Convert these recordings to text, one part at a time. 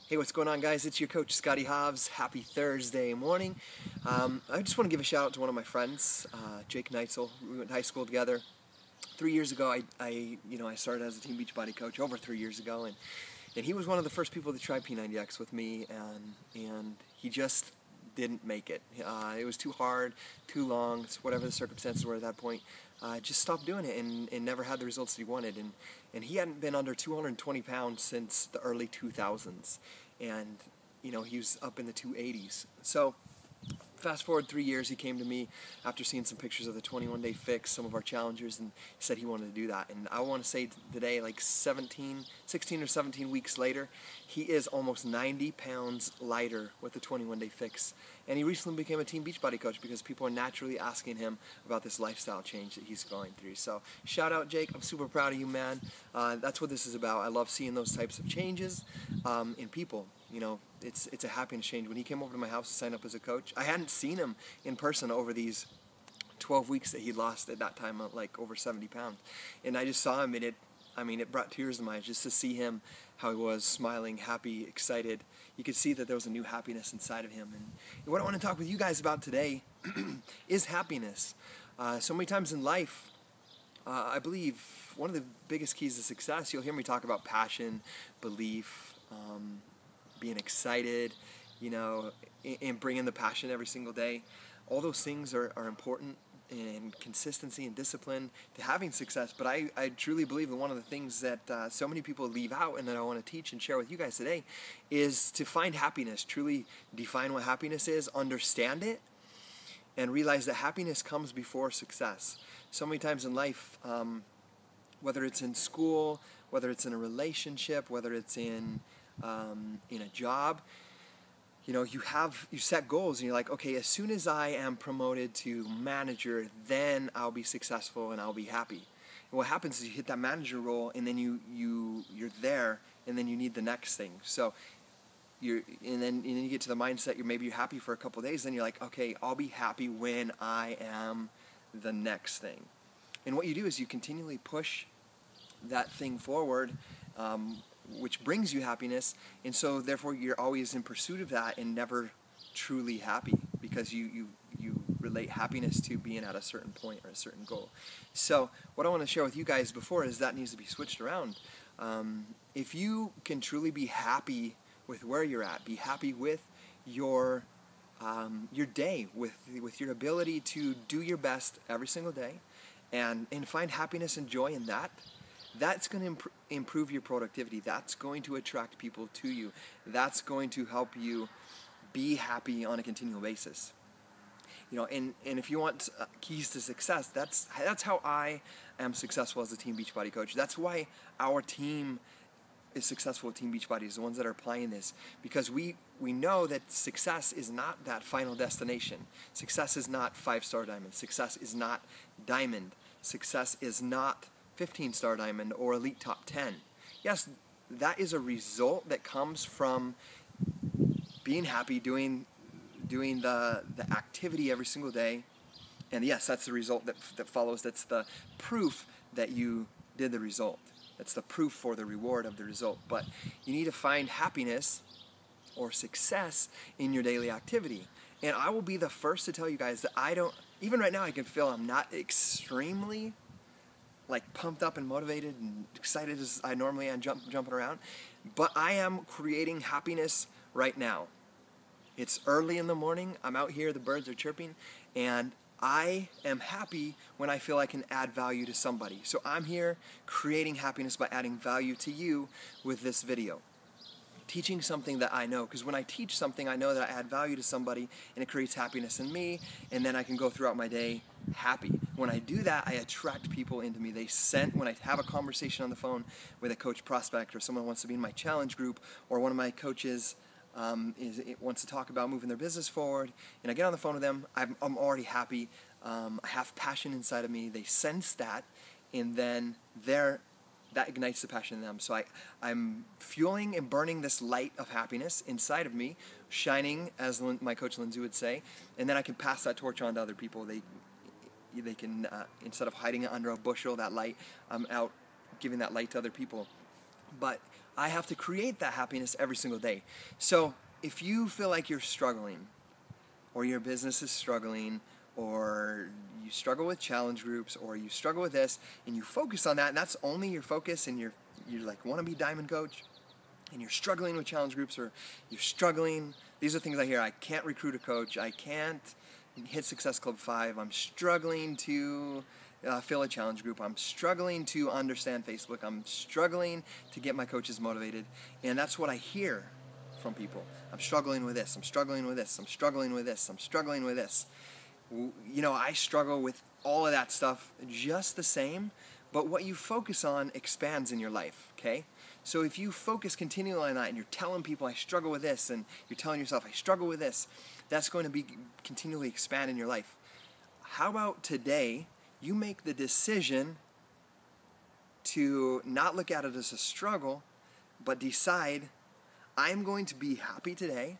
Hey, what's going on, guys? It's your coach, Scotty Hobbs. Happy Thursday morning. I just want to give a shout out to one of my friends, Jake Neitzel. We went to high school together. 3 years ago, I started as a Team Beachbody coach over 3 years ago, and he was one of the first people to try P90X with me, and he just didn't make it. It was too hard, too long, whatever the circumstances were at that point. Just stopped doing it and never had the results that he wanted. And he hadn't been under 220 pounds since the early 2000s. And, he was up in the 280s. So fast forward 3 years, he came to me after seeing some pictures of the 21-day fix, some of our challengers, and he said he wanted to do that. And I want to say today, like 16 or 17 weeks later, he is almost 90 pounds lighter with the 21-day fix. And he recently became a Team Beachbody coach because people are naturally asking him about this lifestyle change that he's going through. So shout out, Jake. I'm super proud of you, man. That's what this is about. I love seeing those types of changes in people. It's a happiness change. When he came over to my house to sign up as a coach, I hadn't seen him in person over these 12 weeks that he lost at that time, like over 70 pounds. And I just saw him, and it brought tears to my eyes just to see him, how he was smiling, happy, excited. You could see that there was a new happiness inside of him. And what I want to talk with you guys about today is happiness. So many times in life, I believe one of the biggest keys to success, you'll hear me talk about passion, belief, being excited, and bringing the passion every single day. All those things are important, and consistency and discipline to having success. But I truly believe that one of the things that so many people leave out and that I want to teach and share with you guys today is to find happiness, truly define what happiness is, understand it, and realize that happiness comes before success. So many times in life, whether it's in school, whether it's in a relationship, whether it's in a job, you set goals and you're like, okay, as soon as I am promoted to manager, then I'll be successful and I'll be happy. And what happens is you hit that manager role, and then you're there, and then you need the next thing. So and then you get to the mindset, you're happy for a couple of days, then you're like, okay, I'll be happy when I am the next thing. And what you do is you continually push that thing forward, which brings you happiness, and so therefore you're always in pursuit of that and never truly happy, because you relate happiness to being at a certain point or a certain goal. So what I want to share with you guys before is that needs to be switched around. If you can truly be happy with where you're at, be happy with your day, with your ability to do your best every single day, and find happiness and joy in that, that's going to improve your productivity. That's going to attract people to you. That's going to help you be happy on a continual basis. And if you want keys to success, that's how I am successful as a Team Beachbody coach. That's why our team is successful with Team Beachbody, is the ones that are applying this, because we know that success is not that final destination. Success is not 5-star diamond. Success is not diamond. Success is not 15-star diamond or elite top 10. Yes, that is a result that comes from being happy, doing the activity every single day. And yes, that's the result that follows. That's the proof that you did the result. That's the proof for the reward of the result. But you need to find happiness or success in your daily activity. And I will be the first to tell you guys that even right now I can feel I'm not extremely pumped up and motivated and excited as I normally am, jumping around. But I am creating happiness right now. It's early in the morning. I'm out here. The birds are chirping. And I am happy when I feel I can add value to somebody. So I'm here creating happiness by adding value to you with this video. Teaching something that I know, because when I teach something, I know that I add value to somebody, and it creates happiness in me, and then I can go throughout my day happy. When I do that, I attract people into me. When I have a conversation on the phone with a coach prospect, or someone wants to be in my challenge group, or one of my coaches wants to talk about moving their business forward, and I get on the phone with them, I'm already happy. I have passion inside of me. They sense that, and then that ignites the passion in them. So I'm fueling and burning this light of happiness inside of me, shining, as my coach Lindsay would say, and then I can pass that torch on to other people. They can, instead of hiding it under a bushel, that light, I'm out giving that light to other people. But I have to create that happiness every single day. So if you feel like you're struggling, or your business is struggling, or you struggle with challenge groups, or you struggle with this, and you focus on that, and that's only your focus, and you're like, want to be diamond coach, and you're struggling with challenge groups, or you're struggling, these are things I hear, I can't recruit a coach, I can't hit Success Club 5, I'm struggling to fill a challenge group, I'm struggling to understand Facebook, I'm struggling to get my coaches motivated, and that's what I hear from people. I'm struggling with this, I'm struggling with this, I'm struggling with this, I'm struggling with this. You know, I struggle with all of that stuff just the same, but what you focus on expands in your life, okay? So if you focus continually on that and you're telling people I struggle with this, and you're telling yourself I struggle with this, that's going to be continually expand in your life. How about today you make the decision to not look at it as a struggle, but decide I'm going to be happy today.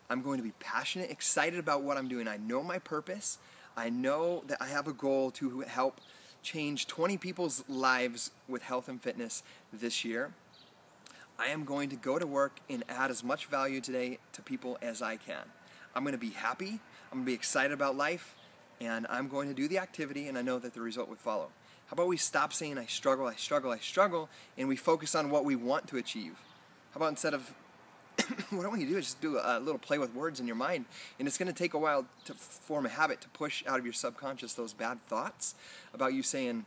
I'm going to be passionate, excited about what I'm doing. I know my purpose. I know that I have a goal to help change 20 people's lives with health and fitness this year. I am going to go to work and add as much value today to people as I can. I'm going to be happy. I'm going to be excited about life. And I'm going to do the activity, and I know that the result would follow. How about we stop saying I struggle, I struggle, I struggle, and we focus on what we want to achieve? How about instead of, what I want you to do is just do a little play with words in your mind, and it's going to take a while to form a habit to push out of your subconscious those bad thoughts about you saying,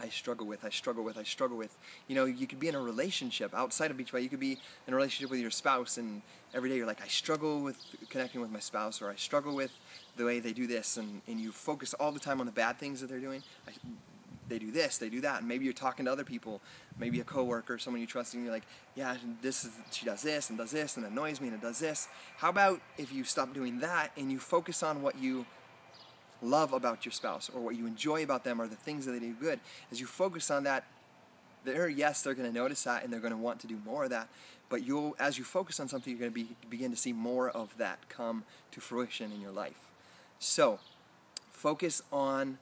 I struggle with, I struggle with, I struggle with. You know, you could be in a relationship outside of Beachbody. You could be in a relationship with your spouse, and every day you're like, I struggle with connecting with my spouse, or I struggle with the way they do this, and you focus all the time on the bad things that they're doing. They do this, they do that, and maybe you're talking to other people, maybe a coworker, someone you trust, and you're like, yeah, she does this, and it annoys me, and it does this. How about if you stop doing that, and you focus on what you love about your spouse, or what you enjoy about them, or the things that they do good? As you focus on that, they're going to notice that, and they're going to want to do more of that, but as you focus on something, you're going to begin to see more of that come to fruition in your life. So, focus on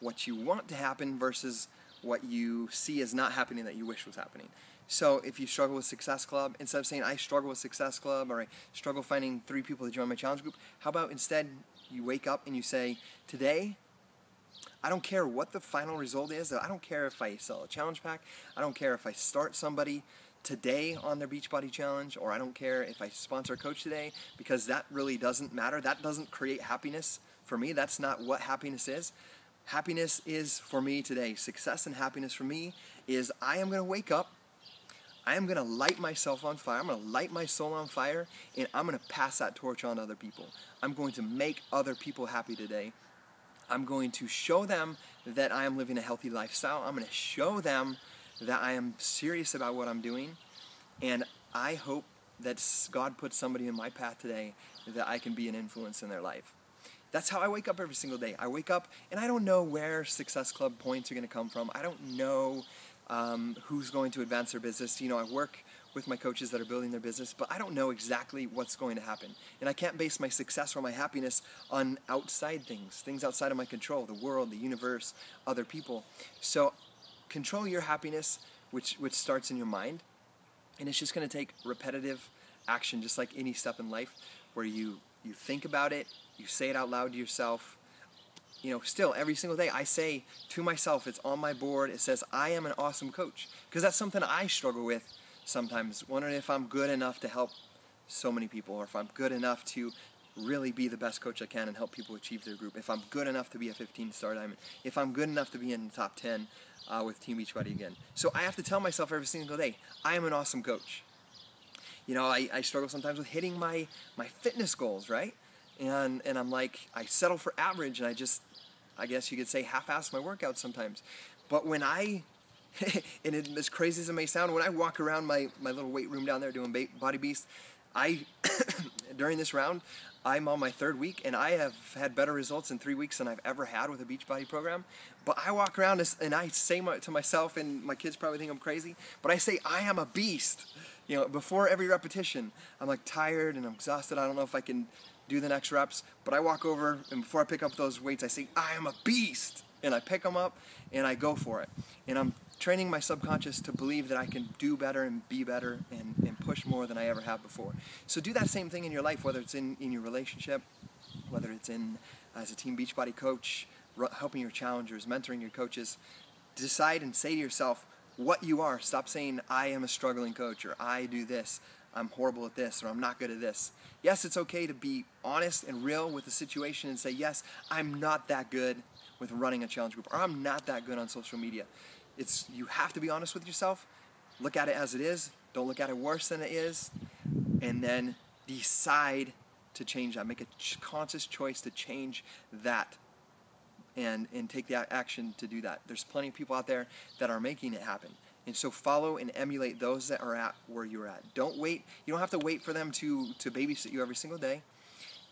what you want to happen versus what you see as not happening that you wish was happening. So if you struggle with Success Club, instead of saying I struggle with Success Club, or I struggle finding 3 people to join my challenge group, how about instead you wake up and you say, today, I don't care what the final result is, I don't care if I sell a challenge pack, I don't care if I start somebody today on their Beachbody challenge, or I don't care if I sponsor a coach today, because that really doesn't matter. That doesn't create happiness for me. That's not what happiness is. Happiness is for me today. Success and happiness for me is I am going to wake up, I am going to light myself on fire, I'm going to light my soul on fire, and I'm going to pass that torch on to other people. I'm going to make other people happy today. I'm going to show them that I am living a healthy lifestyle. I'm going to show them that I am serious about what I'm doing, and I hope that God puts somebody in my path today that I can be an influence in their life. That's how I wake up every single day. I wake up, and I don't know where Success Club points are going to come from. I don't know who's going to advance their business. You know, I work with my coaches that are building their business, but I don't know exactly what's going to happen. And I can't base my success or my happiness on outside things outside of my control, the world, the universe, other people. So control your happiness, which starts in your mind, and it's just going to take repetitive action, just like any step in life, where you think about it, you say it out loud to yourself. You know, still every single day I say to myself, it's on my board, it says I am an awesome coach, because that's something I struggle with sometimes, wondering if I'm good enough to help so many people, or if I'm good enough to really be the best coach I can and help people achieve their group, if I'm good enough to be a 15-star diamond, if I'm good enough to be in the top 10 with Team Beachbody again. So I have to tell myself every single day, I am an awesome coach. You know, I struggle sometimes with hitting my fitness goals, right? And I'm like, I settle for average, and I guess you could say half-ass my workouts sometimes. But when and as crazy as it may sound, when I walk around my little weight room down there doing Body Beast, during this round, I'm on my 3rd week, and I have had better results in 3 weeks than I've ever had with a Beachbody program. But I walk around and I say to myself, and my kids probably think I'm crazy, but I say, I am a beast. You know, before every repetition, I'm like tired and I'm exhausted. I don't know if I can do the next reps, but I walk over, and before I pick up those weights, I say, I am a beast. And I pick them up and I go for it. And training my subconscious to believe that I can do better and be better and push more than I ever have before. So do that same thing in your life, whether it's in your relationship, whether it's in as a Team Beachbody coach, helping your challengers, mentoring your coaches. Decide and say to yourself what you are. Stop saying, I am a struggling coach, or I do this, I'm horrible at this, or I'm not good at this. Yes, it's okay to be honest and real with the situation and say, yes, I'm not that good with running a challenge group, or I'm not that good on social media. You have to be honest with yourself. Look at it as it is. Don't look at it worse than it is. And then decide to change that. Make a conscious choice to change that and take that action to do that. There's plenty of people out there that are making it happen. And so follow and emulate those that are at where you're at. Don't wait. You don't have to wait for them to babysit you every single day.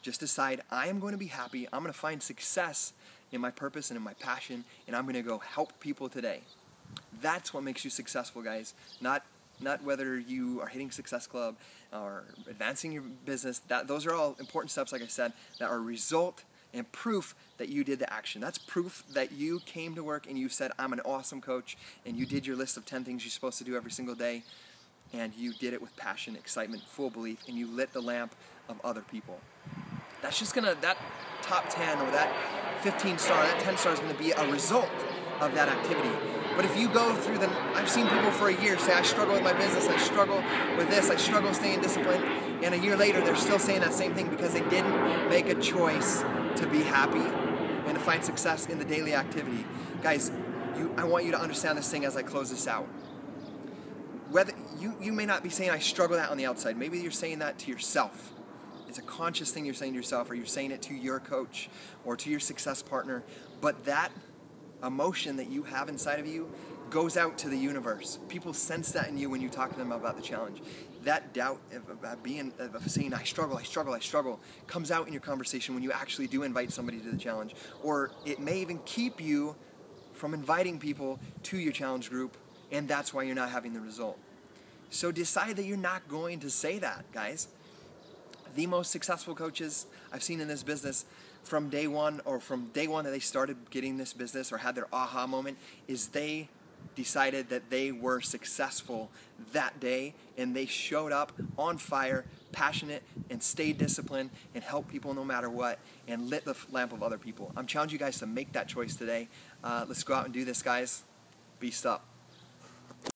Just decide, I am going to be happy. I'm going to find success in my purpose and in my passion, and I'm going to go help people today. That's what makes you successful, guys. Not whether you are hitting Success Club or advancing your business. Those are all important steps, like I said, that are a result and proof that you did the action. That's proof that you came to work and you said, I'm an awesome coach, and you did your list of 10 things you're supposed to do every single day, and you did it with passion, excitement, full belief, and you lit the lamp of other people. That's just that top 10 or that 15 star, that 10 star is gonna be a result of that activity. But if you go through I've seen people for a year say, I struggle with my business, I struggle with this, I struggle staying disciplined, and a year later they're still saying that same thing because they didn't make a choice to be happy and to find success in the daily activity. Guys, I want you to understand this thing as I close this out. Whether you may not be saying I struggle that on the outside. Maybe you're saying that to yourself. It's a conscious thing you're saying to yourself, or you're saying it to your coach or to your success partner. But that emotion that you have inside of you goes out to the universe. People sense that in you when you talk to them about the challenge. That doubt of saying I struggle comes out in your conversation when you actually do invite somebody to the challenge. Or it may even keep you from inviting people to your challenge group, and that's why you're not having the result. So decide that you're not going to say that, guys. The most successful coaches I've seen in this business from day one that they started getting this business or had their aha moment is they decided that they were successful that day, and they showed up on fire, passionate, and stayed disciplined and helped people no matter what and lit the lamp of other people. I'm challenging you guys to make that choice today. Let's go out and do this, guys. Beast up.